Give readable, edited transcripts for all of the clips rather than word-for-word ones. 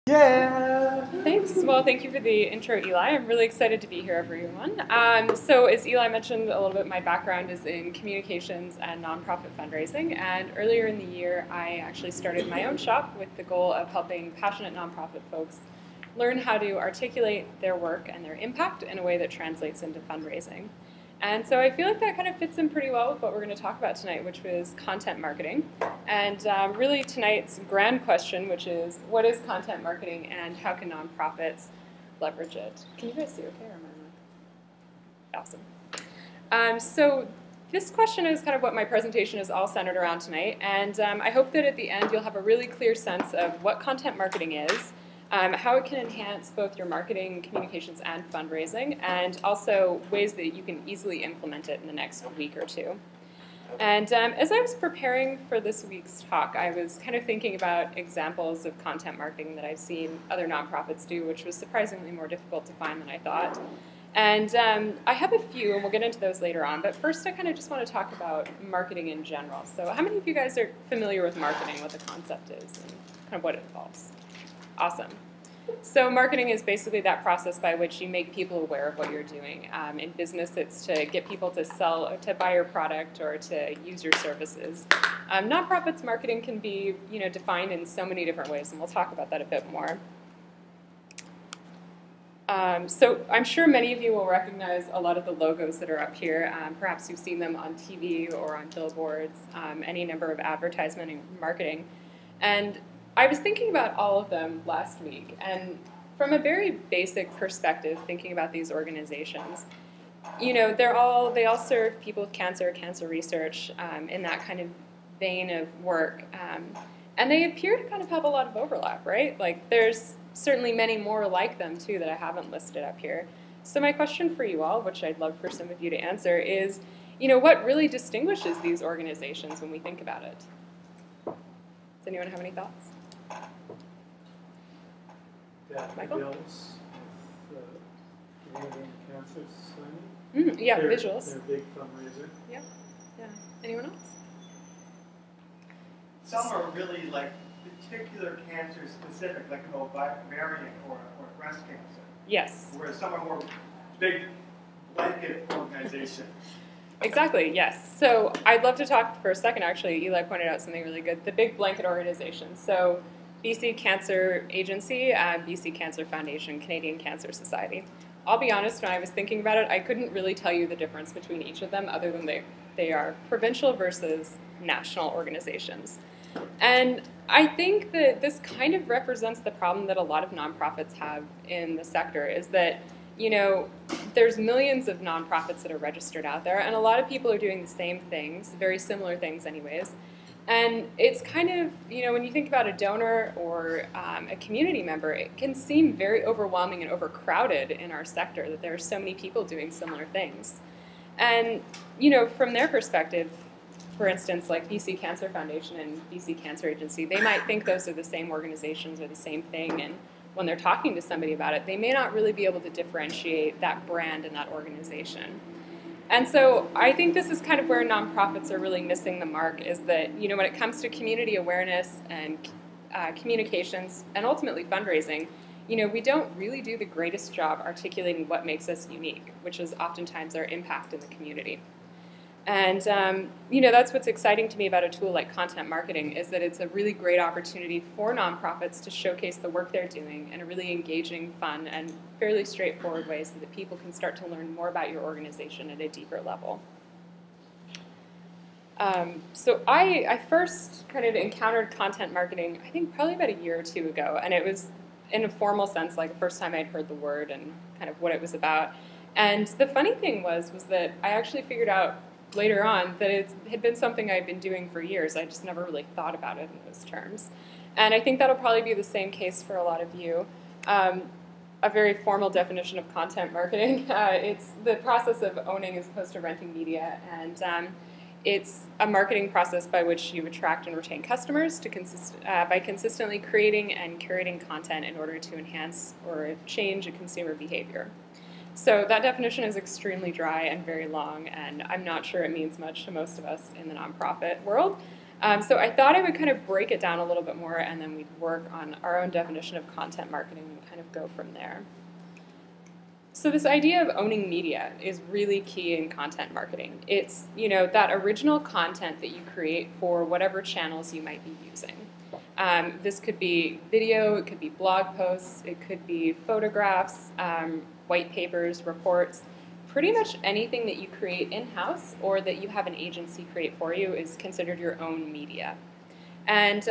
Yeah! Thanks. Well, thank you for the intro, Eli. I'm really excited to be here, everyone. So as Eli mentioned a little bit, my background is in communications and nonprofit fundraising. And earlier in the year, I actually started my own shop with the goal of helping passionate nonprofit folks learn how to articulate their work and their impact in a way that translates into fundraising. And so I feel like that kind of fits in pretty well with what we're going to talk about tonight, which was content marketing. And really tonight's grand question, which is, what is content marketing and how can nonprofits leverage it? Can you guys see okay? Or am I awesome. So this question is kind of what my presentation is all centered around tonight. And I hope that at the end you'll have a really clear sense of what content marketing is, how it can enhance both your marketing, communications, and fundraising, and also ways that you can easily implement it in the next week or two. And as I was preparing for this week's talk, I was kind of thinking about examples of content marketing that I've seen other nonprofits do, which was surprisingly more difficult to find than I thought. And I have a few, and we'll get into those later on, but first I kind of just want to talk about marketing in general. So how many of you guys are familiar with marketing, what the concept is, and kind of what it involves? Awesome. So marketing is basically that process by which you make people aware of what you're doing. In business, it's to get people to buy your product or to use your services. Nonprofits marketing can be, defined in so many different ways, and we'll talk about that a bit more. So I'm sure many of you will recognize a lot of the logos that are up here. Perhaps you've seen them on TV or on billboards, any number of advertisement and marketing. And I was thinking about all of them last week, and from a very basic perspective, thinking about these organizations, they all serve people with cancer research, in that kind of vein of work, and they appear to kind of have a lot of overlap, right? Like there's certainly many more like them too that I haven't listed up here. So my question for you all, which I'd love for some of you to answer, is, what really distinguishes these organizations when we think about it? Does anyone have any thoughts? Michael? Bills with the Canadian Cancer Society. Yeah, visuals. They're a big fundraiser. Yeah. Anyone else? Some are really like particular cancer specific, like an ovarian or breast cancer. Yes. Whereas some are more big blanket organization. Exactly, yes. So I'd love to talk for a second, actually. Eli pointed out something really good, the big blanket organizations. So BC Cancer Agency, BC Cancer Foundation, Canadian Cancer Society. I'll be honest, when I was thinking about it, I couldn't really tell you the difference between each of them other than they are provincial versus national organizations. And I think that this kind of represents the problem that a lot of nonprofits have in the sector, is that, there's millions of nonprofits that are registered out there, and a lot of people are doing the same things, very similar things anyways. And it's kind of, when you think about a donor or a community member, it can seem very overwhelming and overcrowded in our sector that there are so many people doing similar things. And, from their perspective, for instance, like BC Cancer Foundation and BC Cancer Agency, they might think those are the same organizations or the same thing, and when they're talking to somebody about it, they may not really be able to differentiate that brand and that organization. And so I think this is kind of where nonprofits are really missing the mark, is that, when it comes to community awareness and communications and ultimately fundraising, we don't really do the greatest job articulating what makes us unique, which is oftentimes our impact in the community. And, that's what's exciting to me about a tool like content marketing, is that it's a really great opportunity for nonprofits to showcase the work they're doing in a really engaging, fun, and fairly straightforward way so that people can start to learn more about your organization at a deeper level. So I first kind of encountered content marketing, I think probably about a year or two ago, and it was in a formal sense, like the first time I'd heard the word and kind of what it was about. And the funny thing was that I actually figured out later on that it had been something I'd been doing for years. I just never really thought about it in those terms. And I think that'll probably be the same case for a lot of you. A very formal definition of content marketing, it's the process of owning as opposed to renting media, and it's a marketing process by which you attract and retain customers by consistently creating and curating content in order to enhance or change a consumer behavior. So that definition is extremely dry and very long, and I'm not sure it means much to most of us in the nonprofit world. So I thought I would kind of break it down a little bit more, and then we'd work on our own definition of content marketing and kind of go from there. So this idea of owning media is really key in content marketing. It's, you know, that original content that you create for whatever channels you might be using. This could be video, it could be blog posts, it could be photographs, white papers, reports. Pretty much anything that you create in-house or that you have an agency create for you is considered your own media. And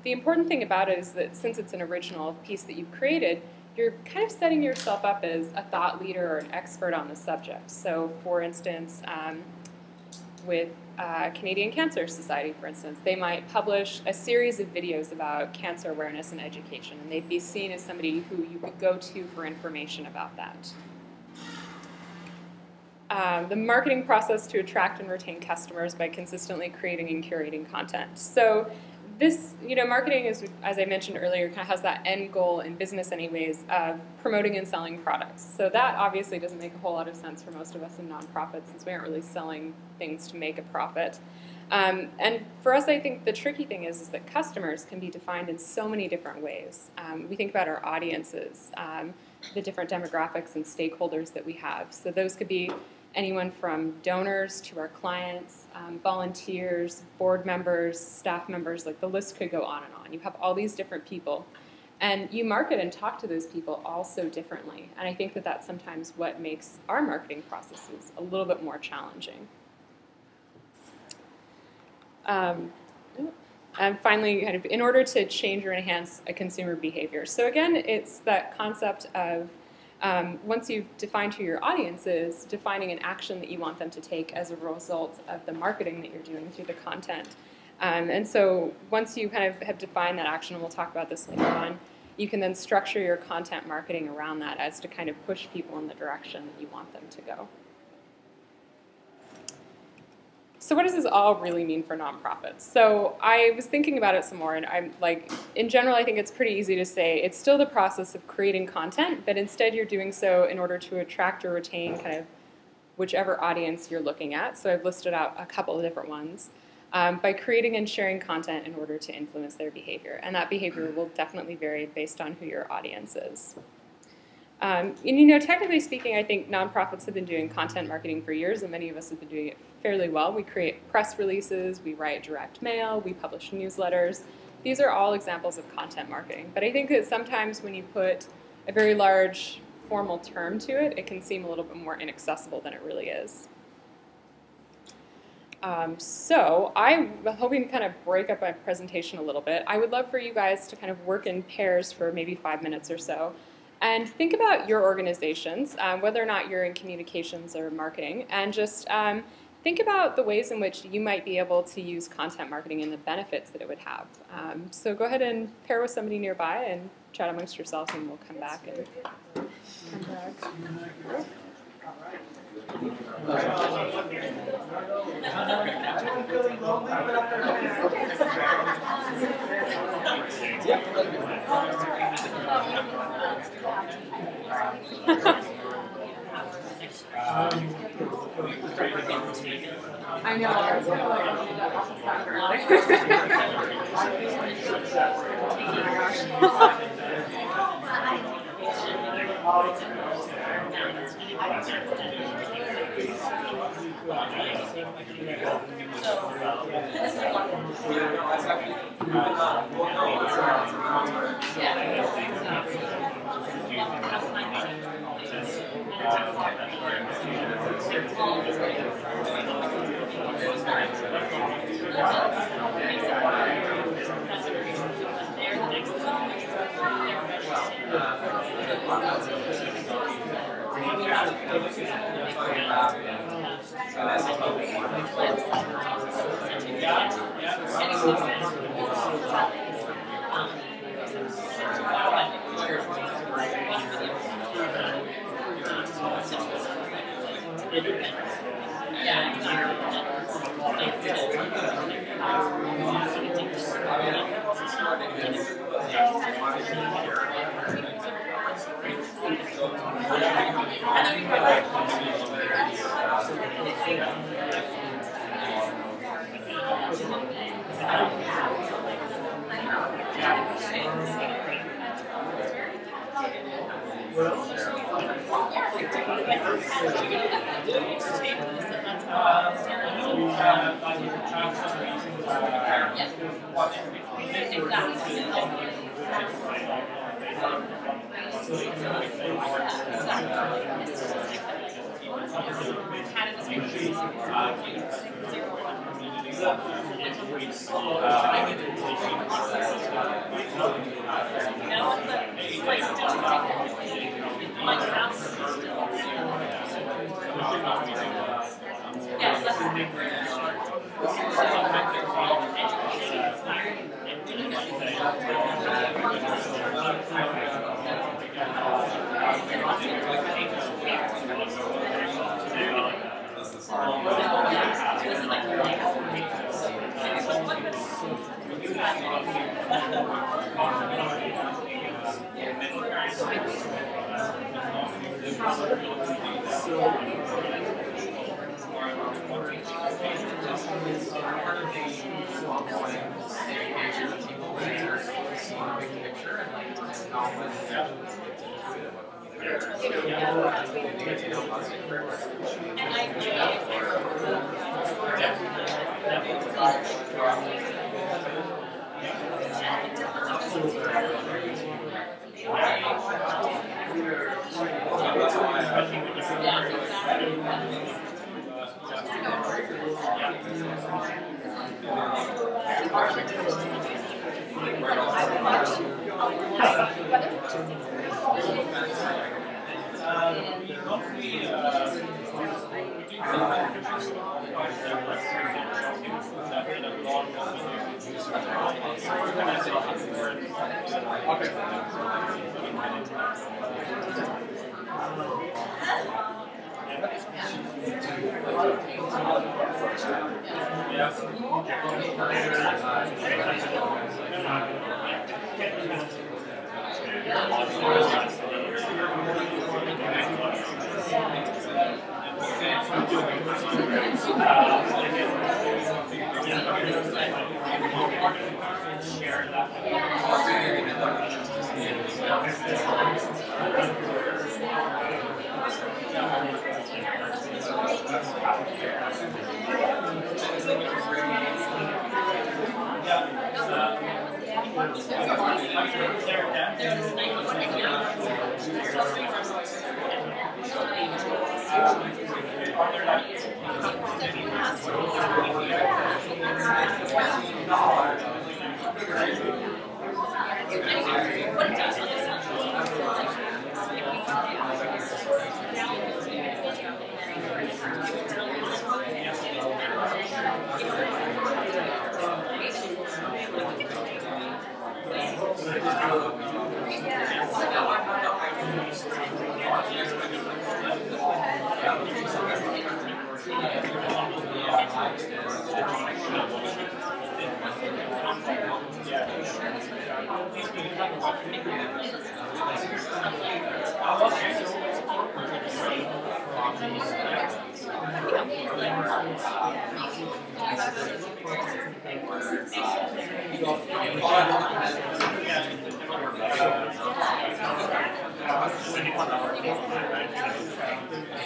the important thing about it is that since it's an original piece that you've created, you're kind of setting yourself up as a thought leader or an expert on the subject. So for instance, with Canadian Cancer Society, for instance, they might publish a series of videos about cancer awareness and education, and they'd be seen as somebody who you could go to for information about that. The marketing process to attract and retain customers by consistently creating and curating content. So this, you know, marketing is, as I mentioned earlier, kind of has that end goal in business anyways of promoting and selling products. So that obviously doesn't make a whole lot of sense for most of us in nonprofits since we aren't really selling things to make a profit. And for us, I think the tricky thing is that customers can be defined in so many different ways. We think about our audiences, the different demographics and stakeholders that we have. So those could be anyone from donors to our clients, volunteers, board members, staff members, like the list could go on and on. You have all these different people, and you market and talk to those people all so differently. And I think that that's sometimes what makes our marketing processes a little bit more challenging. And finally, kind of in order to change or enhance a consumer behavior. So again, it's that concept of once you've defined who your audience is, defining an action that you want them to take as a result of the marketing that you're doing through the content. And so once you kind of have defined that action, and we'll talk about this later on, you can then structure your content marketing around that as to kind of push people in the direction that you want them to go. So what does this all really mean for nonprofits? So I was thinking about it some more, and I'm like, in general, I think it's pretty easy to say it's still the process of creating content, but instead you're doing so in order to attract or retain kind of whichever audience you're looking at. So I've listed out a couple of different ones. By creating and sharing content in order to influence their behavior. And that behavior will definitely vary based on who your audience is. And you know, technically speaking, I think nonprofits have been doing content marketing for years, and many of us have been doing it fairly well. We create press releases, we write direct mail, we publish newsletters. These are all examples of content marketing. But I think that sometimes when you put a very large formal term to it, it can seem a little bit more inaccessible than it really is. So I'm hoping to kind of break up my presentation a little bit. I would love for you guys to kind of work in pairs for maybe 5 minutes or so. And think about your organizations, whether or not you're in communications or marketing, and just think about the ways in which you might be able to use content marketing and the benefits that it would have. So go ahead and pair with somebody nearby and chat amongst yourselves, and we'll come back. I know. I was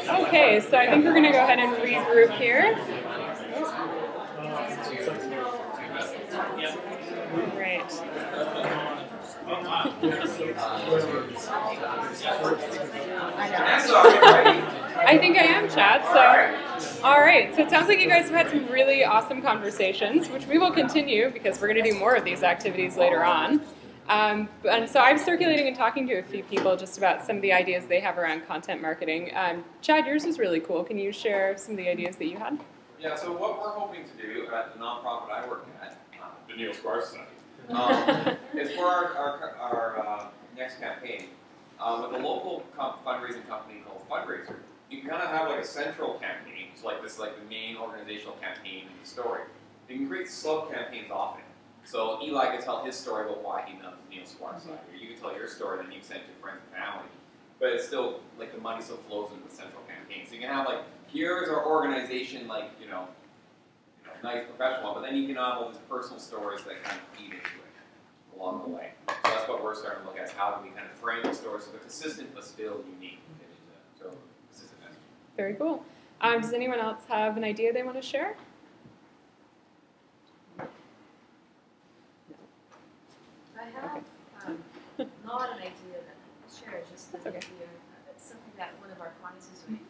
Okay, so I think we're going to go ahead and regroup here. Right. I think I am, Chad. So, all right. So it sounds like you guys have had some really awesome conversations, which we will continue because we're going to do more of these activities later on. And so I'm circulating and talking to a few people just about some of the ideas they have around content marketing. Chad, yours was really cool. Can you share some of the ideas that you had? Yeah, so what we're hoping to do at the nonprofit I work at, The Neil Squire Society. is for our next campaign, with a local fundraising company called Fundraiser, you can kind of have like a central campaign, so like this like the main organizational campaign in the story. You can create sub-campaigns off it. So Eli could tell his story about why he loves the Neil Squire Society, or you can tell your story, then you can send it to friends and family. But it's still, like the money still flows into the central campaign. So you can have like, here's our organization, like, you know, nice professional, but then you can have all these personal stories that kind of feed into it. along the way. So that's what we're starting to look at, is how do we kind of frame the story so they're consistent but still unique. So consistent message. Very cool. Does anyone else have an idea they want to share? I have not an idea that I can share, just an That's okay. idea. It's something that one of our clients is doing.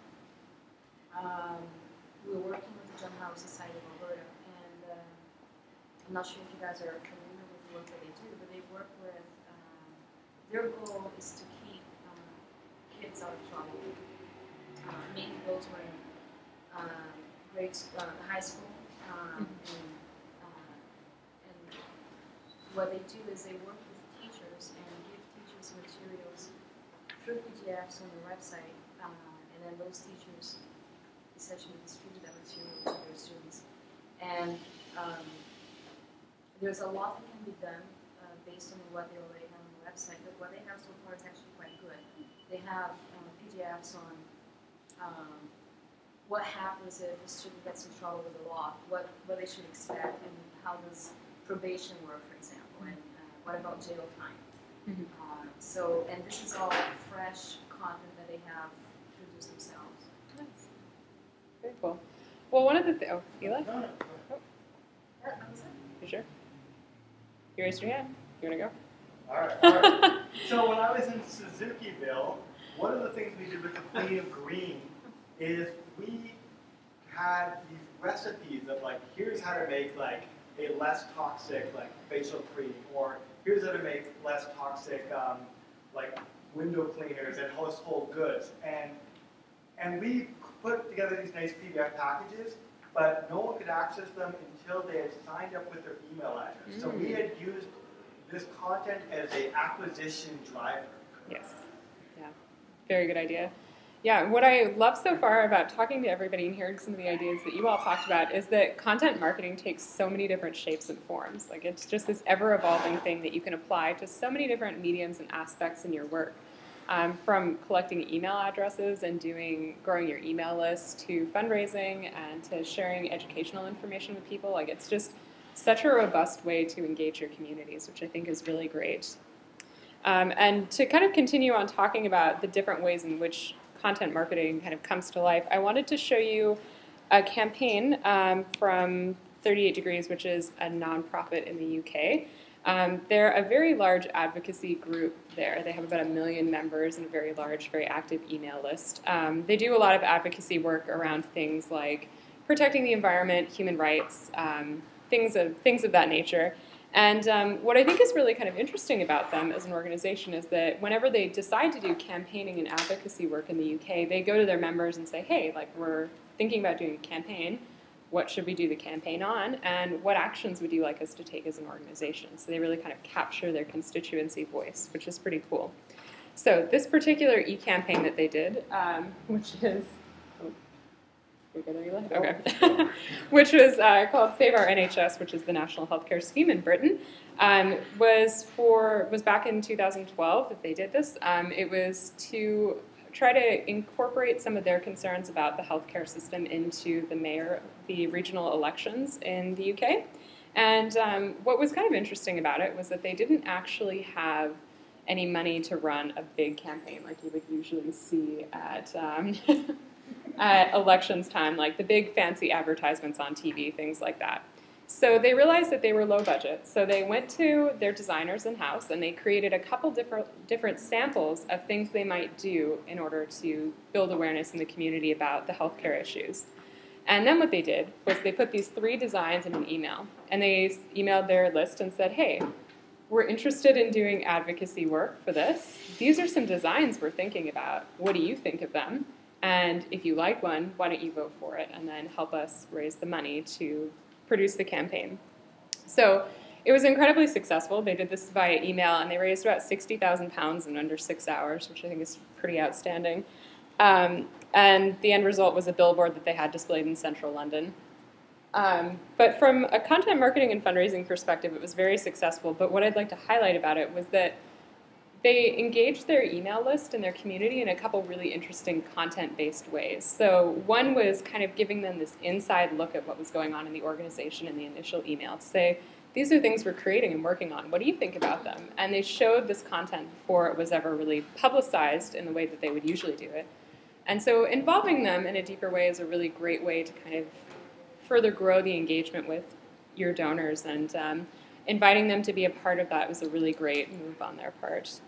We're working with the John Howard Society of Alberta, and I'm not sure if you guys are familiar with the work that they do, but they work with, their goal is to keep kids out of trouble, mainly those who are in high school, and what they do is they work with teachers and give teachers materials through PDFs on their website, and then those teachers essentially distribute that material to their students. And there's a lot that can be done based on what they already have on the website, but what they have so far is actually quite good. They have PDFs on what happens if a student gets in trouble with the law, what they should expect, and how does probation work, for example, and what about jail time. And this is all fresh content that they have produced themselves. Nice. Very cool. Well, one of the oh, Eli? No, no. That was it. You sure? You raised your hand. You want to go? All right, all right. So when I was in Suzukiville, one of the things we did with the Queen of Green is we had these recipes of like, here's how to make like a less toxic like facial cream, or here's how to make less toxic like window cleaners and household goods, and we put together these nice PDF packages, but no one could access them until they had signed up with their email address. So we had used this content as an acquisition driver. Yes. Yeah. Very good idea. Yeah, what I love so far about talking to everybody and hearing some of the ideas that you all talked about is that content marketing takes so many different shapes and forms. Like, it's just this ever-evolving thing that you can apply to so many different mediums and aspects in your work. From collecting email addresses and growing your email list, to fundraising and to sharing educational information with people. Like, it's just such a robust way to engage your communities, which I think is really great. And to kind of continue on talking about the different ways in which content marketing kind of comes to life, I wanted to show you a campaign from 38 Degrees, which is a nonprofit in the UK. They're a very large advocacy group there. They have about 1 million members and a very large, very active email list. They do a lot of advocacy work around things like protecting the environment, human rights, things of that nature. And what I think is really kind of interesting about them as an organization is that whenever they decide to do campaigning and advocacy work in the UK, they go to their members and say, hey, like, we're thinking about doing a campaign. What should we do the campaign on? And what actions would you like us to take as an organization? So they really kind of capture their constituency voice, which is pretty cool. So this particular e-campaign that they did, which is... Okay. which was called Save Our NHS, which is the National Healthcare Scheme in Britain, was back in 2012 that they did this. It was to try to incorporate some of their concerns about the healthcare system into the regional elections in the UK. And what was kind of interesting about it was that they didn't actually have any money to run a big campaign like you would usually see at at elections time, like the big fancy advertisements on TV, things like that. So they realized that they were low budget, so they went to their designers in-house and they created a couple different samples of things they might do in order to build awareness in the community about the healthcare issues. And then what they did was they put these 3 designs in an email, and they emailed their list and said, hey, we're interested in doing advocacy work for this. These are some designs we're thinking about. What do you think of them? And if you like one, why don't you vote for it and then help us raise the money to produce the campaign. So it was incredibly successful. They did this via email, and they raised about £60,000 in under 6 hours, which I think is pretty outstanding. And the end result was a billboard that they had displayed in central London. But from a content marketing and fundraising perspective, it was very successful. But what I'd like to highlight about it was that they engaged their email list and their community in a couple really interesting content-based ways. So one was kind of giving them this inside look at what was going on in the organization in the initial email to say, these are things we're creating and working on. What do you think about them? And they showed this content before it was ever really publicized in the way that they would usually do it. And so involving them in a deeper way is a really great way to kind of further grow the engagement with your donors, and inviting them to be a part of that was a really great move on their part.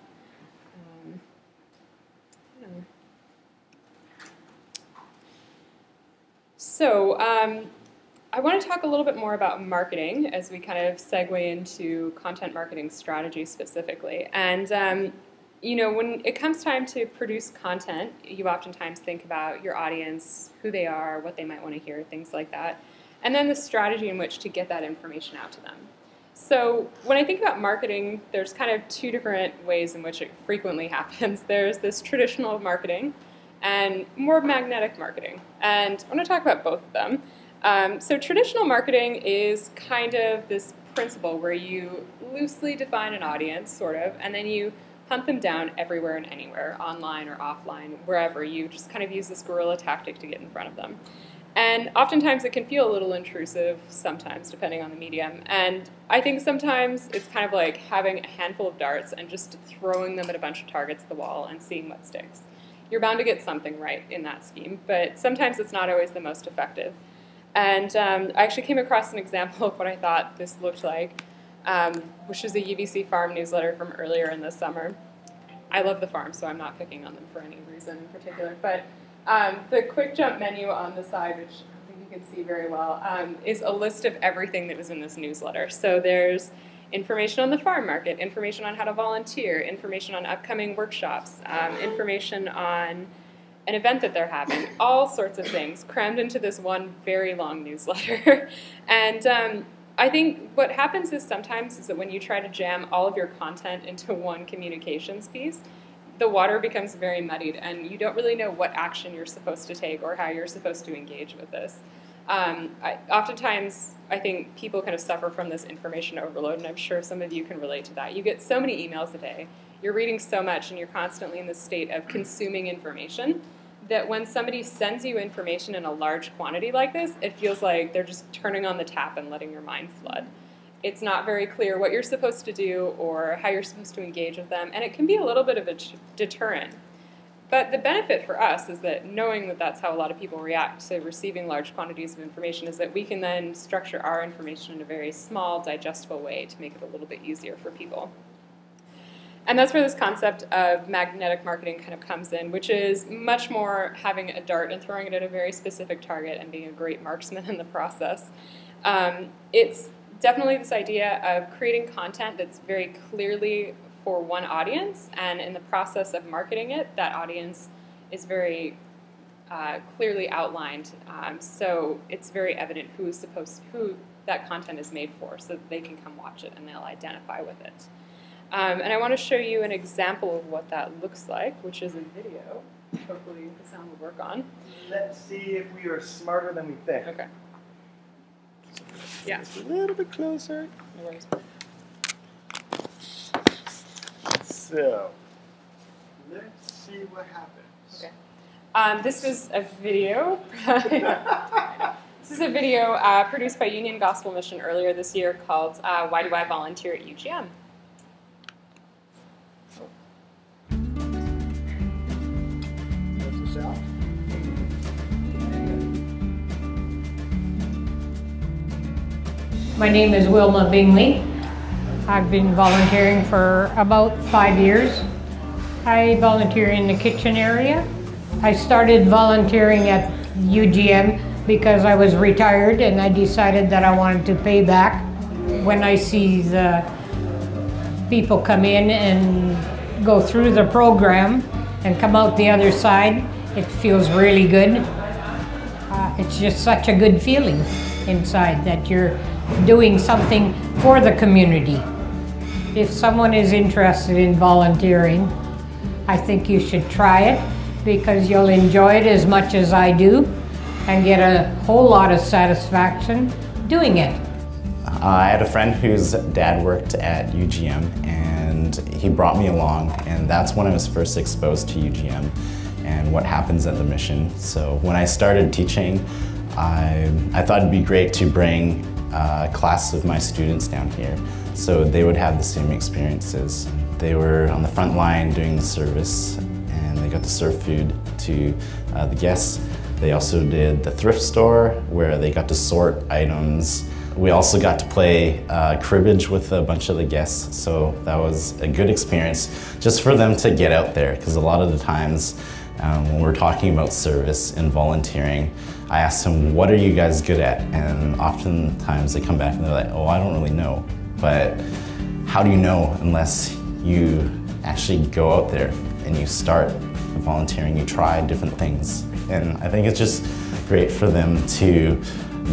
So I want to talk a little bit more about marketing as we kind of segue into content marketing strategy specifically. And you know, when it comes time to produce content, you oftentimes think about your audience, who they are, what they might want to hear, things like that, and then the strategy in which to get that information out to them. So when I think about marketing, there's kind of two different ways in which it frequently happens. There's this traditional marketing and more magnetic marketing. And I want to talk about both of them. So traditional marketing is kind of this principle where you loosely define an audience, sort of, and then you hunt them down everywhere and anywhere, online or offline, wherever. You just kind of use this guerrilla tactic to get in front of them. And oftentimes it can feel a little intrusive, sometimes, depending on the medium. And I think sometimes it's kind of like having a handful of darts and just throwing them at a bunch of targets at the wall and seeing what sticks. You're bound to get something right in that scheme, but sometimes it's not always the most effective. And I actually came across an example of what I thought this looked like, which is a UBC farm newsletter from earlier in the summer. I love the farm, so I'm not picking on them for any reason in particular. But the quick jump menu on the side, which I think you can see very well, is a list of everything that was in this newsletter. So there's information on the farm market, information on how to volunteer, information on upcoming workshops, information on an event that they're having, all sorts of things crammed into this one very long newsletter. And I think what happens is sometimes is that when you try to jam all of your content into one communications piece, the water becomes very muddied and you don't really know what action you're supposed to take or how you're supposed to engage with this. Oftentimes, I think people kind of suffer from this information overload, and I'm sure some of you can relate to that. You get so many emails a day, you're reading so much, and you're constantly in this state of consuming information that when somebody sends you information in a large quantity like this, it feels like they're just turning on the tap and letting your mind flood. It's not very clear what you're supposed to do or how you're supposed to engage with them, and it can be a little bit of a deterrent. But the benefit for us is that knowing that that's how a lot of people react to receiving large quantities of information is that we can then structure our information in a very small, digestible way to make it a little bit easier for people. And that's where this concept of magnetic marketing kind of comes in, which is much more having a dart and throwing it at a very specific target and being a great marksman in the process. It's definitely this idea of creating content that's very clearly for one audience, and in the process of marketing it, that audience is very clearly outlined, so it's very evident who that content is made for, so that they can come watch it and they'll identify with it. And I want to show you an example of what that looks like, which is a video. Hopefully the sound will work on. Let's see if we are smarter than we think. Okay. Yeah. Just a little bit closer. No worries. So, let's see what happens. Okay. This was a video. This is a video produced by Union Gospel Mission earlier this year called Why Do I Volunteer at UGM? What's the sound? My name is Wilma Bingley. I've been volunteering for about 5 years. I volunteer in the kitchen area. I started volunteering at UGM because I was retired and I decided that I wanted to pay back. When I see the people come in and go through the program and come out the other side, it feels really good. It's just such a good feeling inside that you're doing something for the community. If someone is interested in volunteering, I think you should try it because you'll enjoy it as much as I do and get a whole lot of satisfaction doing it. I had a friend whose dad worked at UGM and he brought me along, and that's when I was first exposed to UGM and what happens at the mission. So when I started teaching, I thought it'd be great to bring class of my students down here, so they would have the same experiences. They were on the front line doing the service, and they got to serve food to the guests. They also did the thrift store, where they got to sort items. We also got to play cribbage with a bunch of the guests, so that was a good experience just for them to get out there, because a lot of the times when we're talking about service and volunteering, I ask them, what are you guys good at? And oftentimes they come back and they're like, oh, I don't really know. But how do you know unless you actually go out there and you start volunteering, you try different things. And I think it's just great for them to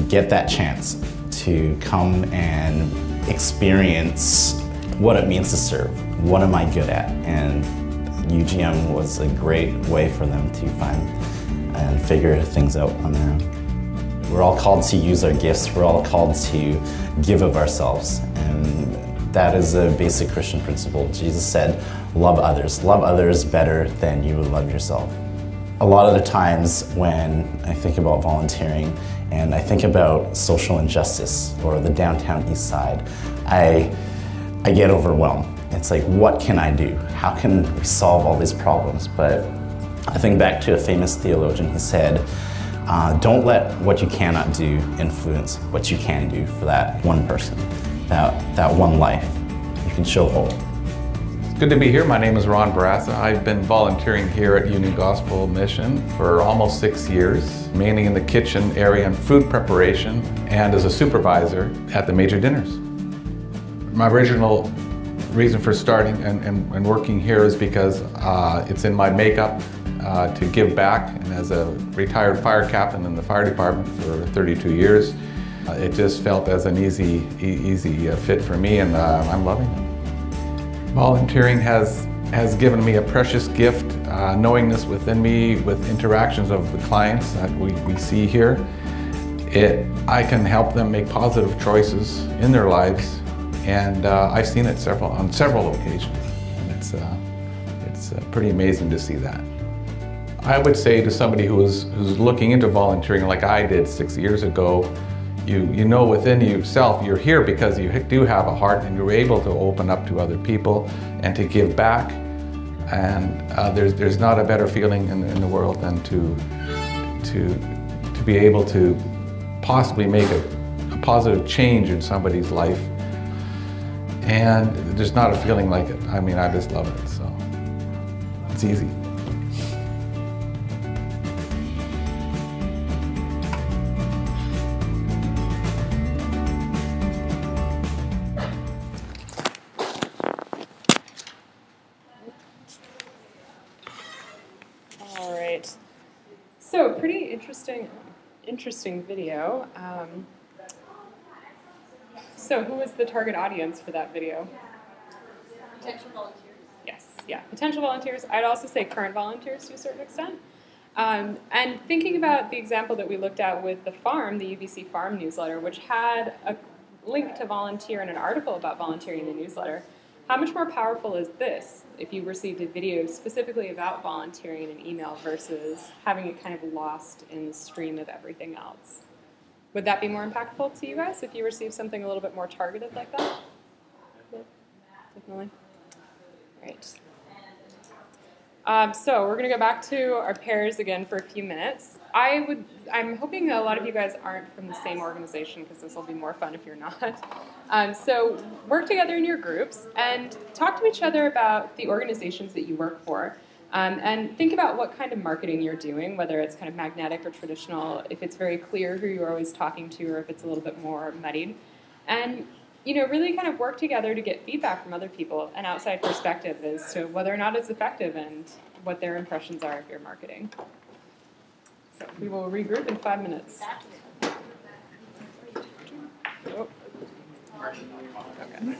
get that chance to come and experience what it means to serve. What am I good at? And UGM was a great way for them to find and figure things out on their own. We're all called to use our gifts. We're all called to give of ourselves. And that is a basic Christian principle. Jesus said, love others better than you would love yourself. A lot of the times when I think about volunteering and I think about social injustice or the downtown east side, I get overwhelmed. It's like, what can I do? How can we solve all these problems? But I think back to a famous theologian. He said, don't let what you cannot do influence what you can do for that one person, that one life. You can show hope. It's good to be here. My name is Ron Barassa. I've been volunteering here at Union Gospel Mission for almost 6 years, mainly in the kitchen area and food preparation, and as a supervisor at the major dinners. My original reason for starting and working here is because it's in my makeup to give back, and as a retired fire captain in the fire department for 32 years, it just felt as an easy fit for me, and I'm loving it. Volunteering has given me a precious gift, knowingness within me with interactions of the clients that we see here. I can help them make positive choices in their lives, and I've seen it on several occasions, and it's pretty amazing to see that. I would say to somebody who's looking into volunteering like I did 6 years ago, you know within yourself you're here because you do have a heart and you're able to open up to other people and to give back. And there's not a better feeling in the world than to be able to possibly make a positive change in somebody's life. And there's not a feeling like it. I mean, I just love it, so it's easy. So pretty interesting video. So who was the target audience for that video? Potential volunteers. Yes, yeah, potential volunteers. I'd also say current volunteers to a certain extent. And thinking about the example that we looked at with the farm, the UBC Farm newsletter, which had a link to volunteer and an article about volunteering in the newsletter, how much more powerful is this if you received a video specifically about volunteering in an email versus having it kind of lost in the stream of everything else? Would that be more impactful to you guys if you received something a little bit more targeted like that? Yeah, definitely. Right. So we're going to go back to our pairs again for a few minutes. I'm hoping a lot of you guys aren't from the same organization because this will be more fun if you're not. So work together in your groups and talk to each other about the organizations that you work for. And think about what kind of marketing you're doing, whether it's kind of magnetic or traditional, if it's very clear who you're always talking to or if it's a little bit more muddied. And really kind of work together to get feedback from other people, an outside perspective as to whether or not it's effective and what their impressions are of your marketing. So we will regroup in 5 minutes. Oh. Okay.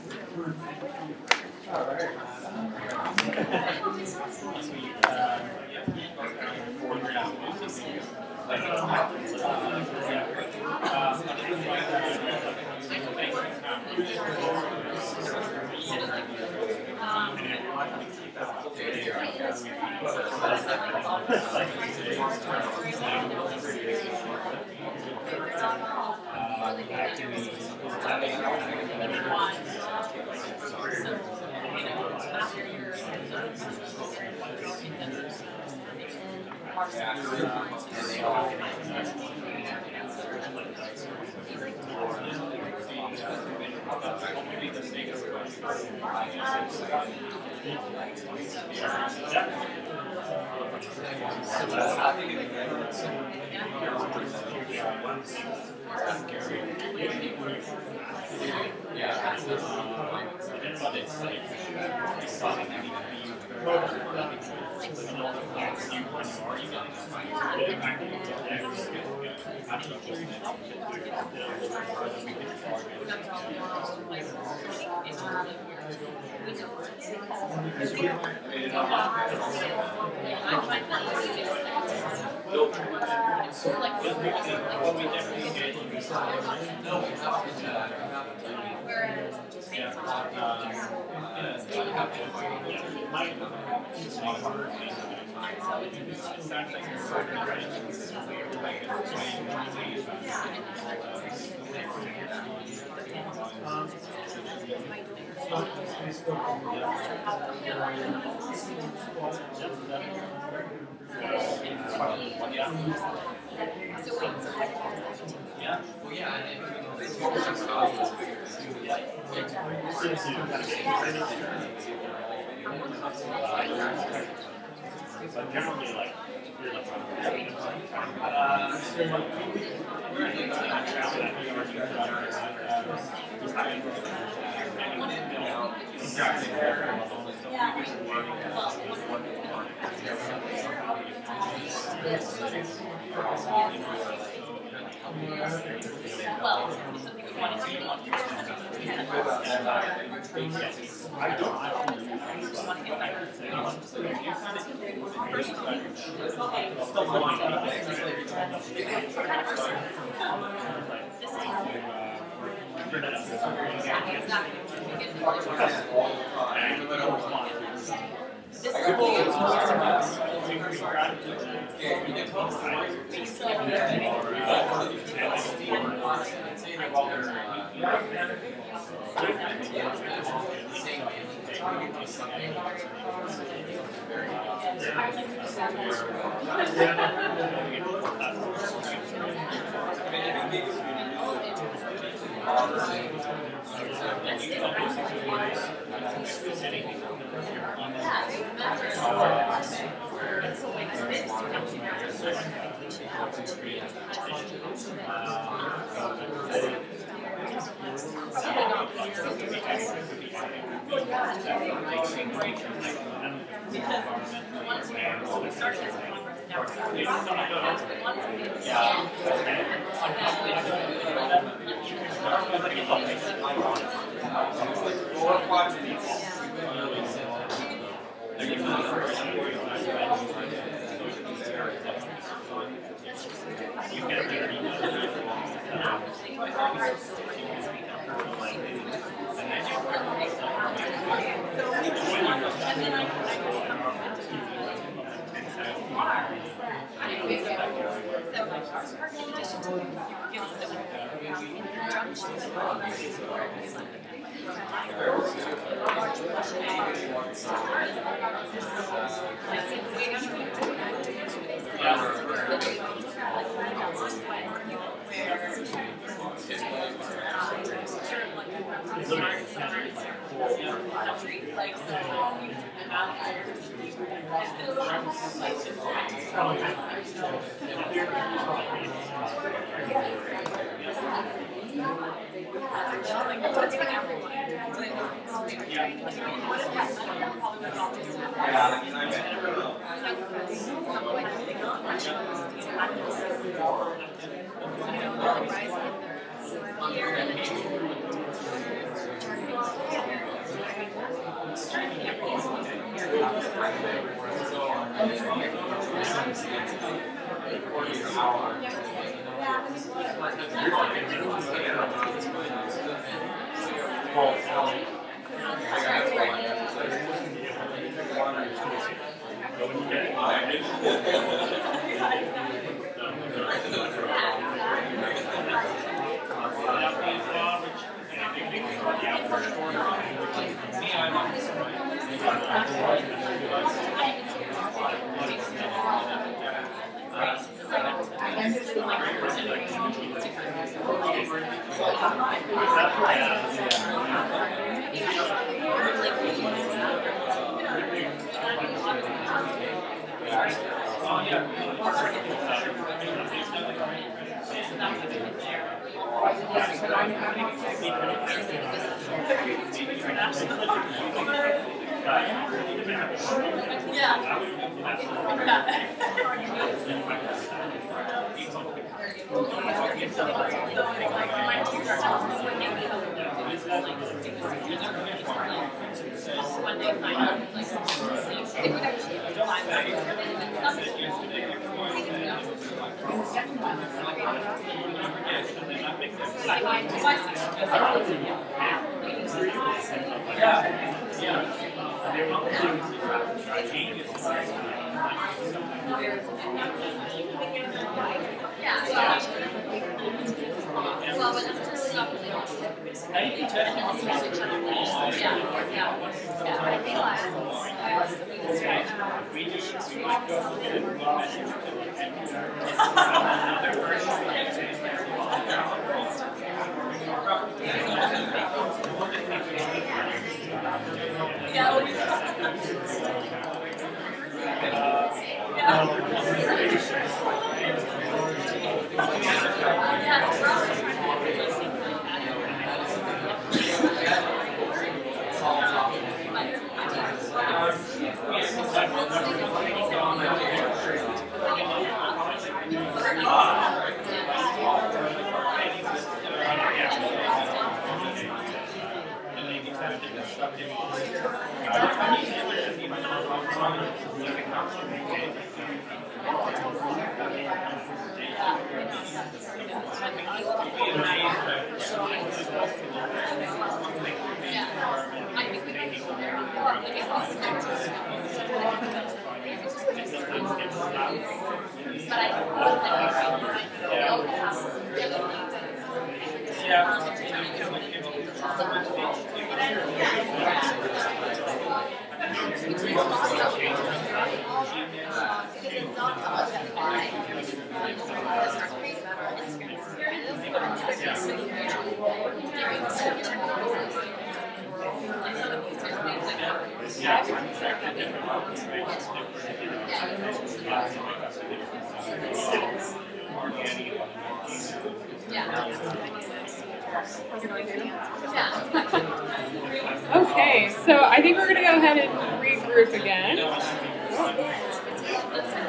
Okay, so I think we're going to go ahead and regroup again.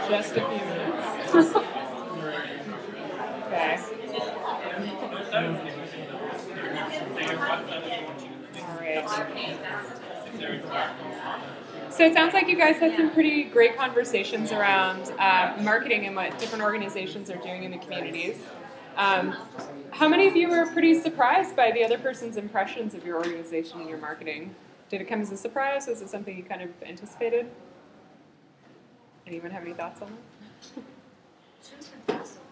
Just a few minutes. Okay. All right. So it sounds like you guys had some pretty great conversations around marketing and what different organizations are doing in the communities. How many of you were pretty surprised by the other person's impressions of your organization and your marketing? Did it come as a surprise? Was it something you kind of anticipated? Anyone have any thoughts on that? She was fantastic.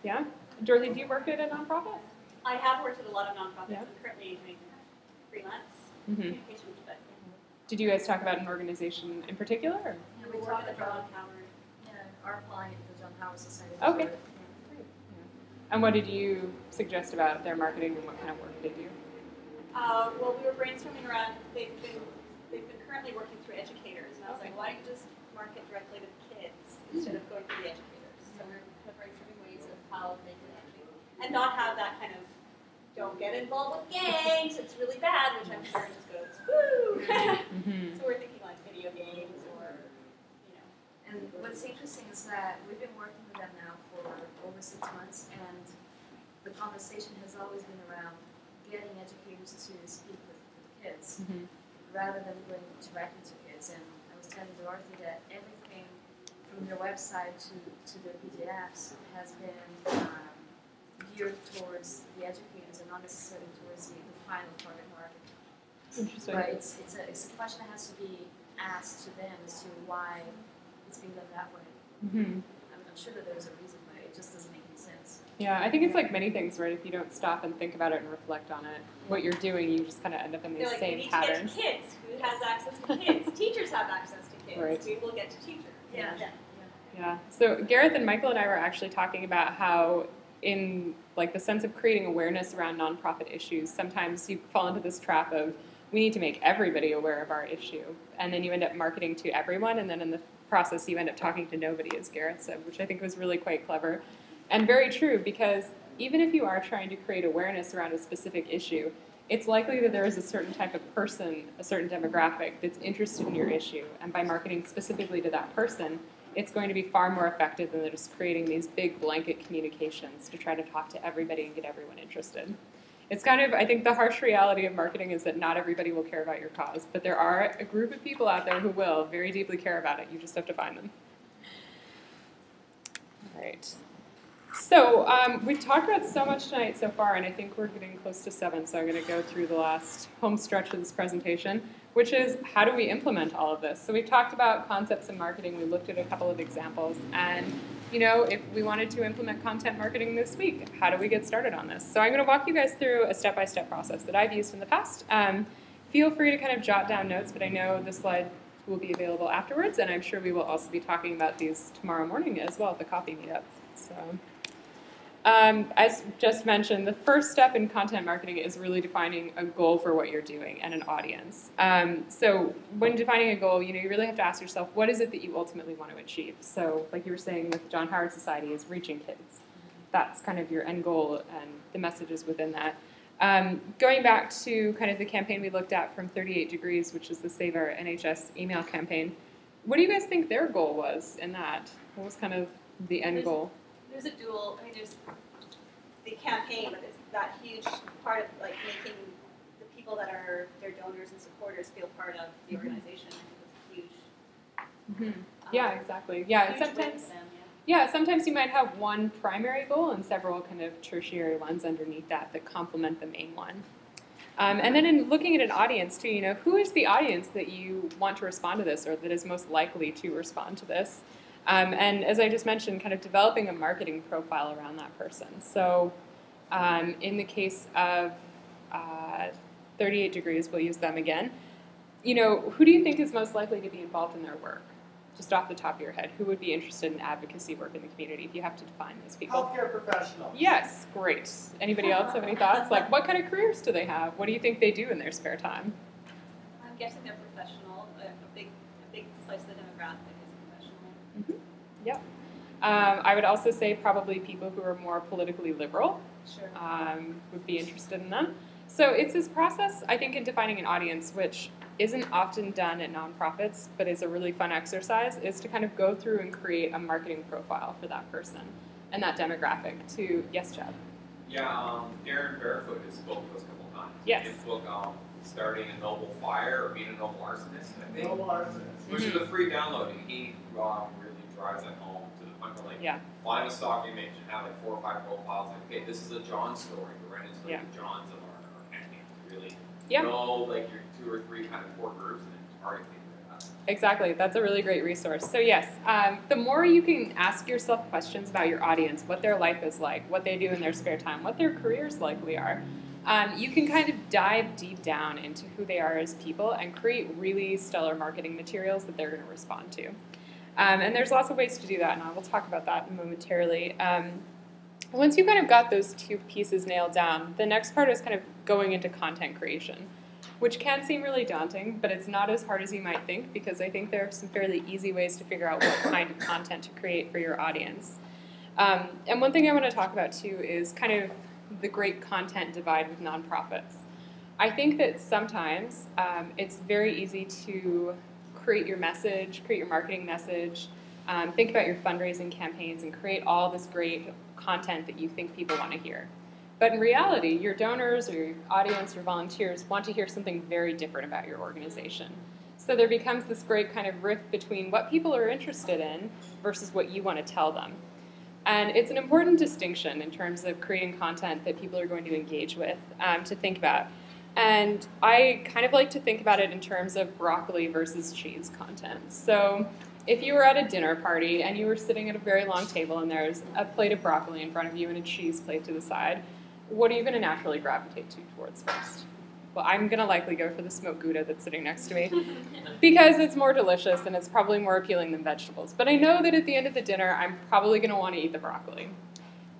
Yeah? Dorothy, do you work at a nonprofit? I have worked at a lot of nonprofits. Yeah. I'm currently doing freelance Mm-hmm. communications, but Did you guys talk about an organization in particular? Or? Yeah, we we work talked at the about John Howard. our client, the John Howard Society. Okay. And what did you suggest about their marketing and what kind of work they do? Well, we were brainstorming around. They've been currently working through educators, and I was like, why don't you just market directly to the kids instead of going through the educators? So we're kind of brainstorming ways of how they can actually, and not have that kind of don't get involved with gangs. It's really bad, which I'm sure just goes woo. Mm-hmm. So we're thinking like video games or, you know. And what's interesting is that we've been working with them now for over 6 months, and the conversation has always been around getting educators to speak with the kids Mm-hmm. rather than going directly to kids. And I was telling Dorothy that everything from their website to their PDFs has been geared towards the educators and not necessarily towards the final target market. Interesting. But it's a question that has to be asked to them as to why it's being done that way. Mm-hmm. I'm sure that there's a reason why it just doesn't make any sense. Yeah, I think it's like many things, right? If you don't stop and think about it and reflect on it, what you're doing, you just kind of end up in these They're like, same we need patterns. to get to kids. Who has access to kids? Teachers have access to kids. Right. We will get to teachers. Yeah. Yeah. So Gareth and Michael and I were actually talking about how in like the sense of creating awareness around nonprofit issues, sometimes you fall into this trap of, we need to make everybody aware of our issue. And then you end up marketing to everyone, and then in the process you end up talking to nobody, as Garrett said, which I think was really quite clever. And very true, because even if you are trying to create awareness around a specific issue, it's likely that there is a certain type of person, a certain demographic that's interested in your issue. And by marketing specifically to that person, it's going to be far more effective than just creating these big blanket communications to try to talk to everybody and get everyone interested. It's kind of, I think the harsh reality of marketing is that not everybody will care about your cause, but there are a group of people out there who will very deeply care about it. You just have to find them. All right. So we've talked about so much tonight so far, and I think we're getting close to 7, so I'm going to go through the last home stretch of this presentation, which is how do we implement all of this? So we've talked about concepts in marketing. We looked at a couple of examples, and you know, if we wanted to implement content marketing this week, how do we get started on this? So I'm going to walk you guys through a step-by-step process that I've used in the past. Feel free to kind of jot down notes, but I know the slide will be available afterwards, and I'm sure we will also be talking about these tomorrow morning as well at the coffee meetup. So. As just mentioned, the first step in content marketing is really defining a goal for what you're doing and an audience. So when defining a goal, you know, you really have to ask yourself, what is it that you ultimately want to achieve? So like you were saying with John Howard Society is reaching kids. That's kind of your end goal and the messages within that. Going back to kind of the campaign we looked at from 38 Degrees, which is the Save Our NHS email campaign, what do you guys think their goal was in that? What was kind of the end goal? There's a dual, I mean, there's the campaign, but it's that huge part of like making the people that are their donors and supporters feel part of the organization. I think it's huge. Yeah, exactly. Yeah, and sometimes, sometimes you might have one primary goal and several kind of tertiary ones underneath that that complement the main one. And then in looking at an audience too, you know, who is the audience that you want to respond to this or that is most likely to respond to this? And as I just mentioned, kind of developing a marketing profile around that person. So in the case of 38 Degrees, we'll use them again. You know, who do you think is most likely to be involved in their work? Just off the top of your head, who would be interested in advocacy work in the community if you have to define those people? Healthcare professionals. Yes, great. Anybody else have any thoughts? Like, what kind of careers do they have? What do you think they do in their spare time? I'm guessing they're professional. A big slice of the demographic. Yep. I would also say probably people who are more politically liberal would be interested in them. So it's this process, I think, in defining an audience, which isn't often done at nonprofits, but is a really fun exercise, is to kind of go through and create a marketing profile for that person and that demographic to, yes, Chad? Yeah, Aaron Barefoot has spoken to us a couple times. Yes. His book, Starting a Noble Fire or Being a Noble Arsonist, I think. Noble Arsonist. Which is a free download, and he really drives that home to the point where, like, find a stock image and have like 4 or 5 profiles. Like, okay, this is a John story. We're right into like, the Johns of our campaign to really know like your 2 or 3 kind of core groups and then target things like that. Exactly. That's a really great resource. So yes, the more you can ask yourself questions about your audience, what their life is like, what they do in their spare time, what their careers likely are, you can kind of dive deep down into who they are as people and create really stellar marketing materials that they're going to respond to. And there's lots of ways to do that, and I will talk about that momentarily. Once you kind of got those 2 pieces nailed down, the next part is kind of going into content creation, which can seem really daunting, but it's not as hard as you might think, because I think there are some fairly easy ways to figure out what kind of content to create for your audience. And one thing I want to talk about, too, is kind of the great content divide with nonprofits. I think that sometimes it's very easy to create your message, create your marketing message, think about your fundraising campaigns, and create all this great content that you think people want to hear. But in reality, your donors or your audience, your volunteers want to hear something very different about your organization. So there becomes this great kind of rift between what people are interested in versus what you want to tell them. And it's an important distinction in terms of creating content that people are going to engage with, to think about. And I kind of like to think about it in terms of broccoli versus cheese content. So if you were at a dinner party and you were sitting at a very long table and there's a plate of broccoli in front of you and a cheese plate to the side, what are you going to naturally gravitate towards first? Well, I'm going to likely go for the smoked Gouda that's sitting next to me because it's more delicious and it's probably more appealing than vegetables. But I know that at the end of the dinner, I'm probably going to want to eat the broccoli.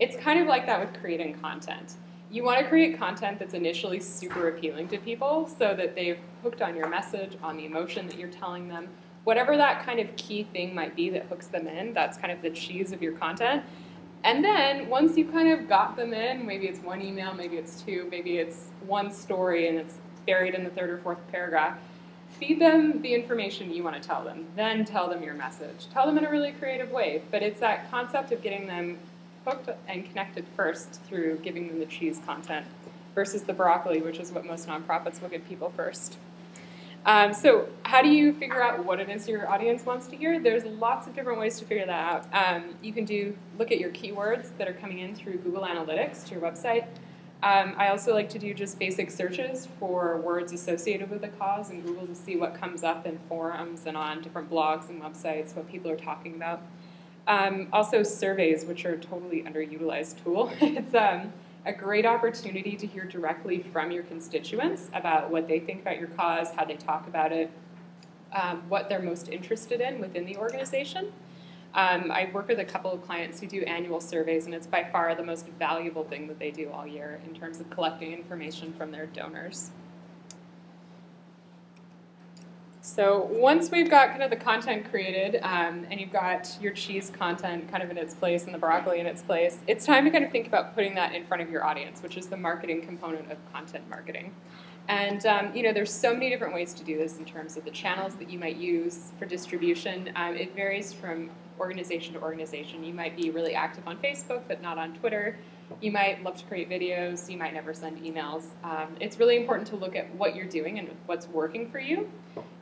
It's kind of like that with creating content. You want to create content that's initially super appealing to people so that they've hooked on your message, on the emotion that you're telling them. Whatever that kind of key thing might be that hooks them in, that's kind of the cheese of your content. And then once you kind of got them in, maybe it's one email, maybe it's two, maybe it's one story and it's buried in the third or fourth paragraph, feed them the information you want to tell them, then tell them your message. Tell them in a really creative way, but it's that concept of getting them hooked and connected first through giving them the cheese content versus the broccoli, which is what most nonprofits will give people first. So how do you figure out what it is your audience wants to hear? There's lots of different ways to figure that out. You can look at your keywords that are coming in through Google Analytics to your website. I also like to do just basic searches for words associated with a cause in Google to see what comes up in forums and on different blogs and websites, what people are talking about. Also surveys, which are a totally underutilized tool. It's a great opportunity to hear directly from your constituents about what they think about your cause, how they talk about it, what they're most interested in within the organization. I work with a couple of clients who do annual surveys, and it's by far the most valuable thing that they do all year in terms of collecting information from their donors. So once we've got kind of the content created and you've got your cheese content kind of in its place and the broccoli in its place, it's time to kind of think about putting that in front of your audience, which is the marketing component of content marketing. And there's so many different ways to do this in terms of the channels that you might use for distribution. It varies from organization to organization. You might be really active on Facebook, but not on Twitter. You might love to create videos. You might never send emails. It's really important to look at what you're doing and what's working for you,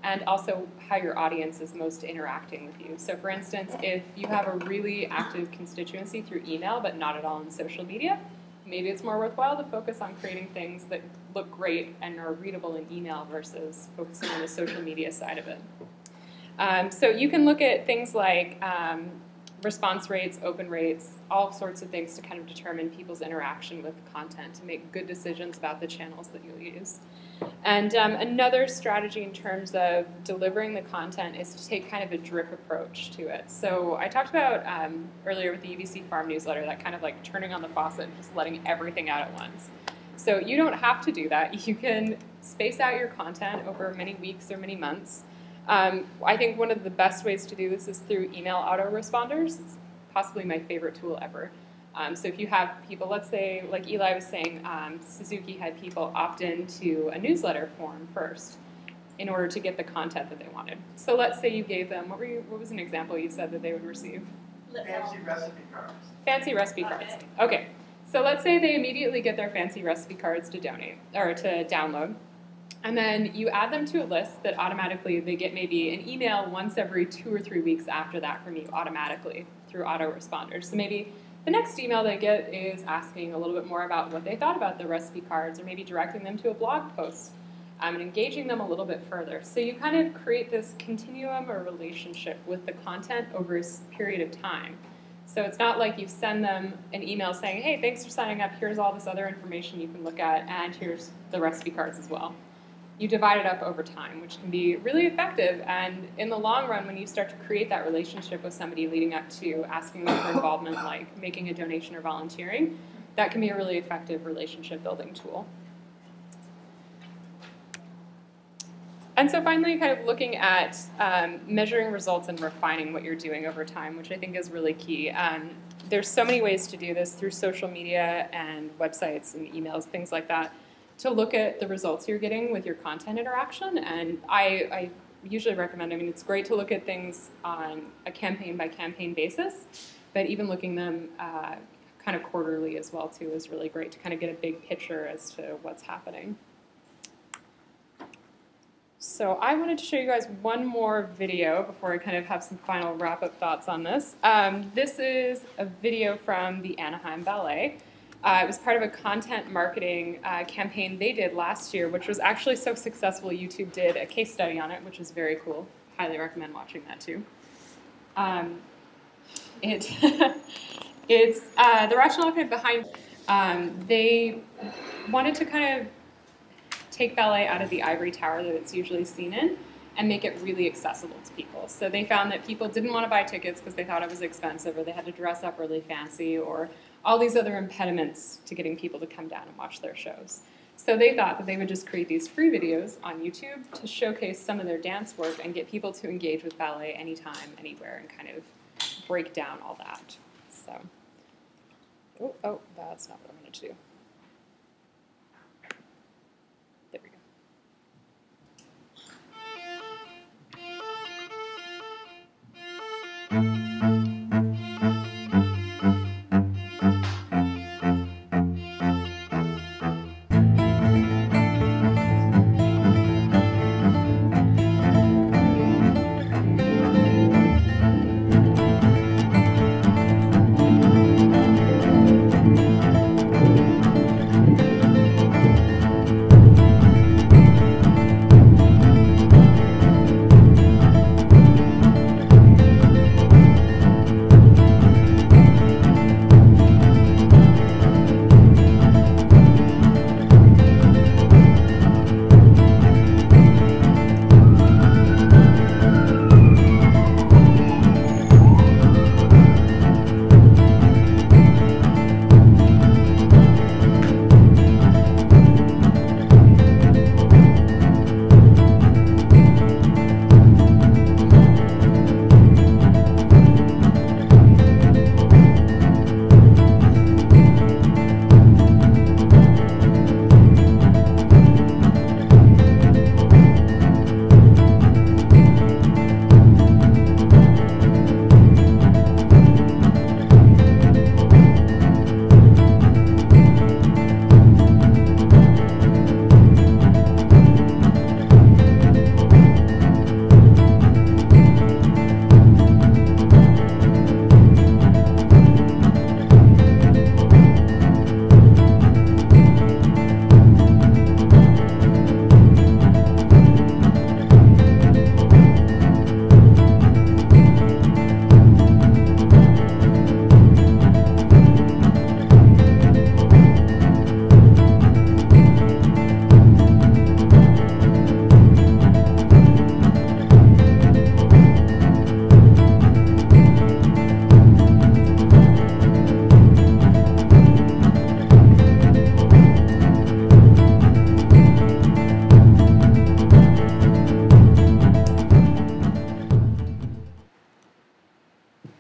and also how your audience is most interacting with you. So for instance, if you have a really active constituency through email, but not at all in social media, maybe it's more worthwhile to focus on creating things that look great and are readable in email versus focusing on the social media side of it. So you can look at things like response rates, open rates, all sorts of things to kind of determine people's interaction with content to make good decisions about the channels that you'll use. And another strategy in terms of delivering the content is to take kind of a drip approach to it. So I talked about earlier with the UBC Farm newsletter, that kind of like turning on the faucet and just letting everything out at once. So you don't have to do that. You can space out your content over many weeks or many months. I think one of the best ways to do this is through email autoresponders. It's possibly my favorite tool ever. So if you have people, let's say, like Eli was saying, Suzuki had people opt into a newsletter form first in order to get the content that they wanted. So let's say you gave them, what was an example you said that they would receive? Fancy recipe cards. Fancy recipe cards. Okay. So let's say they immediately get their fancy recipe cards to donate, or to download. And then you add them to a list that automatically they get maybe an email once every 2 or 3 weeks after that from you automatically through autoresponders. So maybe the next email they get is asking a little bit more about what they thought about the recipe cards, or maybe directing them to a blog post and engaging them a little bit further. So you kind of create this continuum or relationship with the content over a period of time. So it's not like you send them an email saying, hey, thanks for signing up, here's all this other information you can look at, and here's the recipe cards as well. You divide it up over time, which can be really effective. And in the long run, when you start to create that relationship with somebody leading up to asking them for involvement, like making a donation or volunteering, that can be a really effective relationship building tool. And so finally, kind of looking at measuring results and refining what you're doing over time, which I think is really key. There's so many ways to do this through social media and websites and emails, things like that, to look at the results you're getting with your content interaction. And I usually recommend, it's great to look at things on a campaign by campaign basis, but even looking them kind of quarterly as well too is really great to kind of get a big picture as to what's happening. So I wanted to show you guys one more video before I kind of have some final wrap-up thoughts on this. This is a video from the Anaheim Ballet. It was part of a content marketing campaign they did last year, which was actually so successful YouTube did a case study on it, which is very cool. Highly recommend watching that too. It's the rationale kind of behind they wanted to kind of take ballet out of the ivory tower that it's usually seen in and make it really accessible to people. So they found that people didn't want to buy tickets because they thought it was expensive, or they had to dress up really fancy, or all these other impediments to getting people to come down and watch their shows. So they thought that they would just create these free videos on YouTube to showcase some of their dance work and get people to engage with ballet anytime, anywhere, and kind of break down all that. So, oh, that's not what I wanted to do. There we go.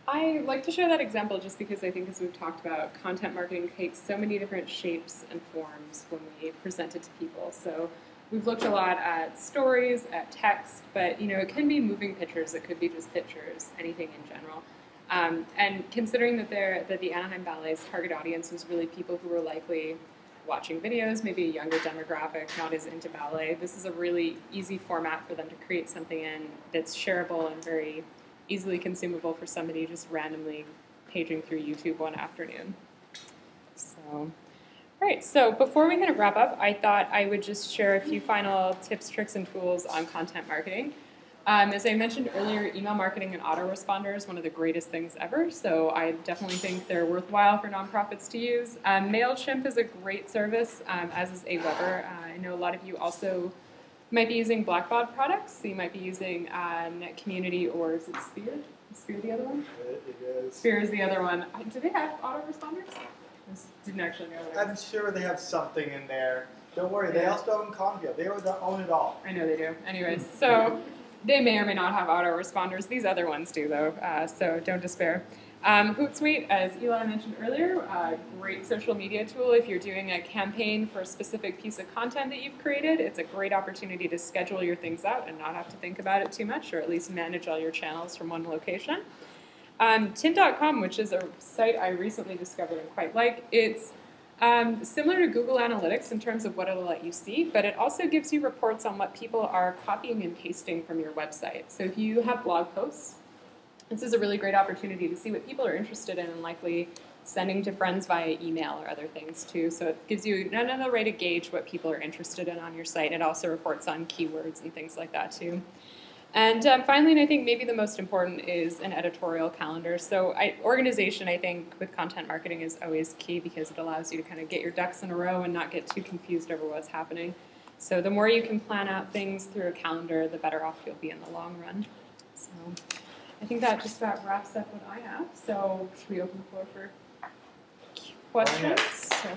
I like to share that example just because I think, as we've talked about, content marketing takes so many different shapes and forms when we present it to people. So we've looked a lot at stories, at text, but it can be moving pictures, it could be just pictures, anything in general. And considering that the Anaheim Ballet's target audience was really people who were likely watching videos, maybe a younger demographic, not as into ballet, this is a really easy format for them to create something in that's shareable and very easily consumable for somebody just randomly paging through YouTube one afternoon. So, all right, so before we kind of wrap up, I thought I would just share a few final tips, tricks, and tools on content marketing. As I mentioned earlier, email marketing and autoresponder is one of the greatest things ever, so I definitely think they're worthwhile for nonprofits to use. MailChimp is a great service, as is Aweber. I know a lot of you also might be using Blackbaud products, so you might be using Net Community, or is it Sphere? Is Sphere the other one? It is. Sphere is the other one. Do they have autoresponders? I didn't actually know that. I'm sure they have something in there. Don't worry, they also own Convia. They own it all. I know they do. Anyways, so they may or may not have autoresponders. These other ones do, though, so don't despair. Hootsuite, as Eli mentioned earlier, a great social media tool if you're doing a campaign for a specific piece of content that you've created. It's a great opportunity to schedule your things out and not have to think about it too much, or at least manage all your channels from one location. Tint.com, which is a site I recently discovered and quite like. It's similar to Google Analytics in terms of what it'll let you see, but it also gives you reports on what people are copying and pasting from your website. So if you have blog posts, this is a really great opportunity to see what people are interested in and likely sending to friends via email or other things too. So it gives you another way to gauge what people are interested in on your site. It also reports on keywords and things like that too. And finally, and I think maybe the most important, is an editorial calendar. So organization, I think, with content marketing is always key because it allows you to kind of get your ducks in a row and not get too confused over what's happening. So the more you can plan out things through a calendar, the better off you'll be in the long run. So I think that just about wraps up what I have. So should we open the floor for questions? So,